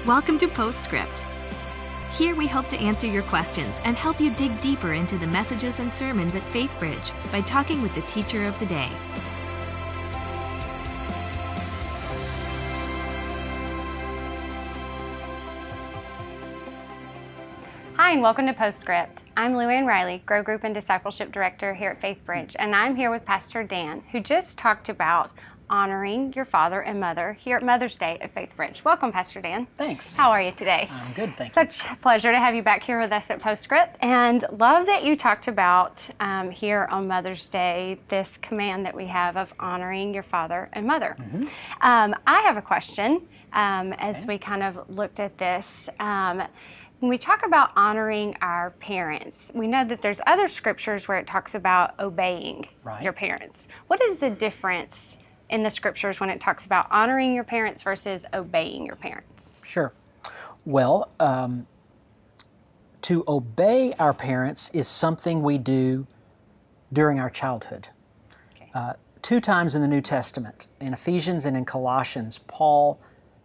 Welcome to Postscript. Here we hope to answer your questions and help you dig deeper into the messages and sermons at Faithbridge by talking with the teacher of the day. Hi, and welcome to Postscript. I'm Luann Riley, Grow Group and Discipleship Director here at Faithbridge, and I'm here with Pastor Dan, who just talked about honoring your father and mother here at Mother's Day at Faithbridge. Welcome, Pastor Dan. Thanks. How are you today? I'm good, thank you. Such a pleasure to have you back here with us at Postscript, and love that you talked about here on Mother's Day this command that we have of honoring your father and mother. Mm-hmm. I have a question as we kind of looked at this. When we talk about honoring our parents, we know that there's other scriptures where it talks about obeying your parents. What is the difference in the scriptures when it talks about honoring your parents versus obeying your parents? Sure. Well, to obey our parents is something we do during our childhood. Okay. 2 times in the New Testament, in Ephesians and in Colossians, Paul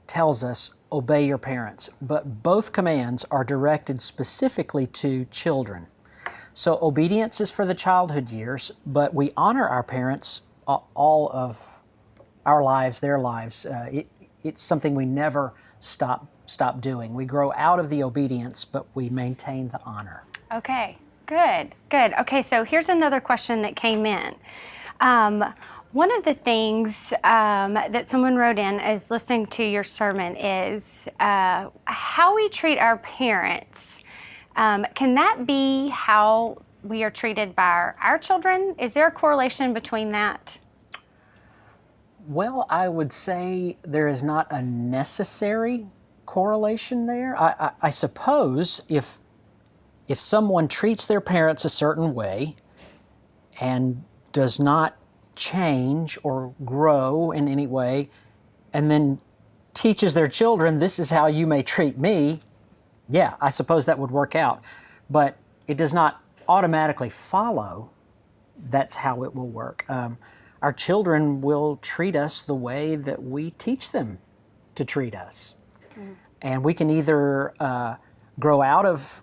tells us, obey your parents. But both commands are directed specifically to children. So obedience is for the childhood years, but we honor our parents all of our lives, their lives. It's something we never stop doing. We grow out of the obedience, but we maintain the honor. Okay, good. Okay, so here's another question that came in. One of the things that someone wrote in as listening to your sermon is how we treat our parents. Can that be how we are treated by our children? Is there a correlation between that? Well, I would say there is not a necessary correlation there. I suppose if someone treats their parents a certain way and does not change or grow in any way, and then teaches their children, this is how you may treat me, yeah, I suppose that would work out. But it does not automatically follow that's how it will work. Our children will treat us the way that we teach them to treat us. Mm. And we can either grow out of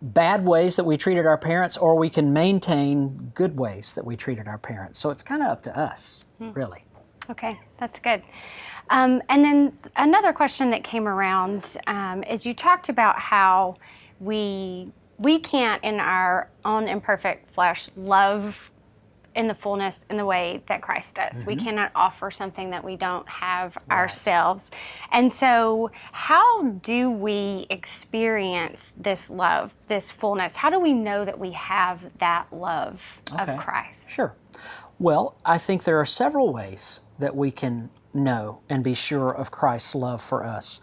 bad ways that we treated our parents, or we can maintain good ways that we treated our parents. So it's kind of up to us, really. Okay, that's good. And then another question that came around is you talked about how we can't, in our own imperfect flesh, love in the fullness in the way that Christ does. Mm-hmm. We cannot offer something that we don't have ourselves. And so how do we experience this love, this fullness? How do we know that we have that love of Christ? Sure. Well, I think there are several ways that we can know and be sure of Christ's love for us.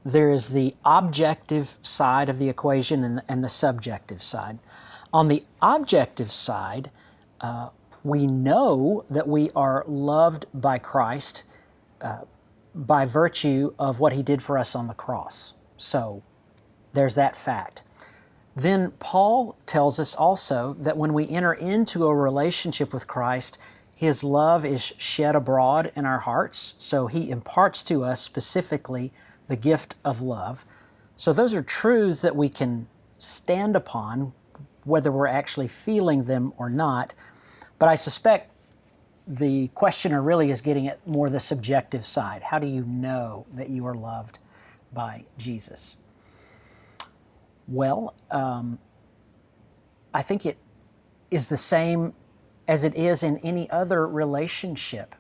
There is the objective side of the equation and the subjective side. On the objective side, we know that we are loved by Christ by virtue of what He did for us on the cross. So there's that fact. Then Paul tells us also that when we enter into a relationship with Christ, His love is shed abroad in our hearts. So He imparts to us specifically the gift of love. So those are truths that we can stand upon, whether we're actually feeling them or not. But I suspect the questioner really is getting at more the subjective side. How do you know that you are loved by Jesus? Well, I think it is the same as it is in any other relationship.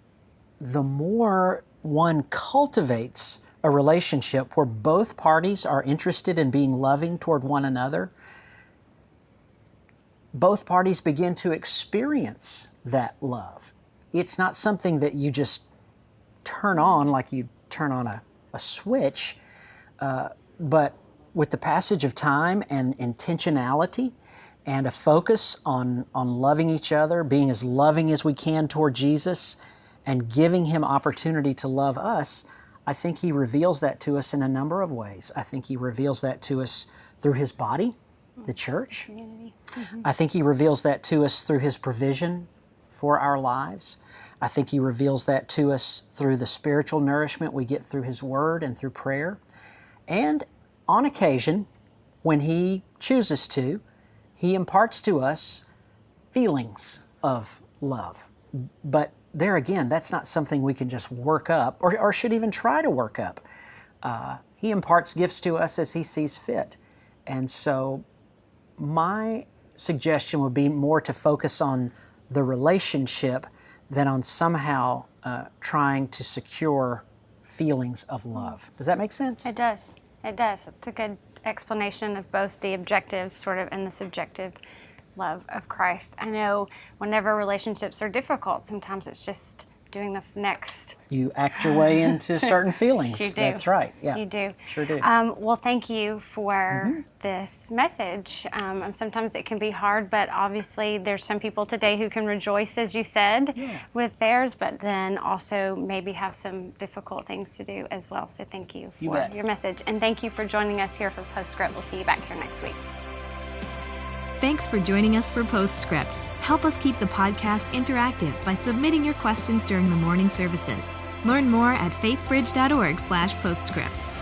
The more one cultivates a relationship where both parties are interested in being loving toward one another, both parties begin to experience that love. It's not something that you just turn on like you turn on a switch, but with the passage of time and intentionality and a focus on loving each other, being as loving as we can toward Jesus, and giving Him opportunity to love us, I think He reveals that to us in a number of ways. I think He reveals that to us through His body, the church. Mm-hmm. I think He reveals that to us through His provision for our lives. I think He reveals that to us through the spiritual nourishment we get through His Word and through prayer. And on occasion, when He chooses to, He imparts to us feelings of love. But there again, that's not something we can just work up or should even try to work up. He imparts gifts to us as He sees fit. And so my suggestion would be more to focus on the relationship than on somehow trying to secure feelings of love. Does that make sense? It does. It does. It's a good explanation of both the objective sort of and the subjective love of Christ. I know whenever relationships are difficult, sometimes it's just doing the next. You act your way into certain feelings. You do. That's right. Yeah. You do. Sure do. Well, thank you for this message. And sometimes it can be hard, but obviously there's some people today who can rejoice, as you said, with theirs, but then also maybe have some difficult things to do as well. So thank you for your message. And thank you for joining us here for Postscript. We'll see you back here next week. Thanks for joining us for Postscript. Help us keep the podcast interactive by submitting your questions during the morning services. Learn more at faithbridge.org/postscript.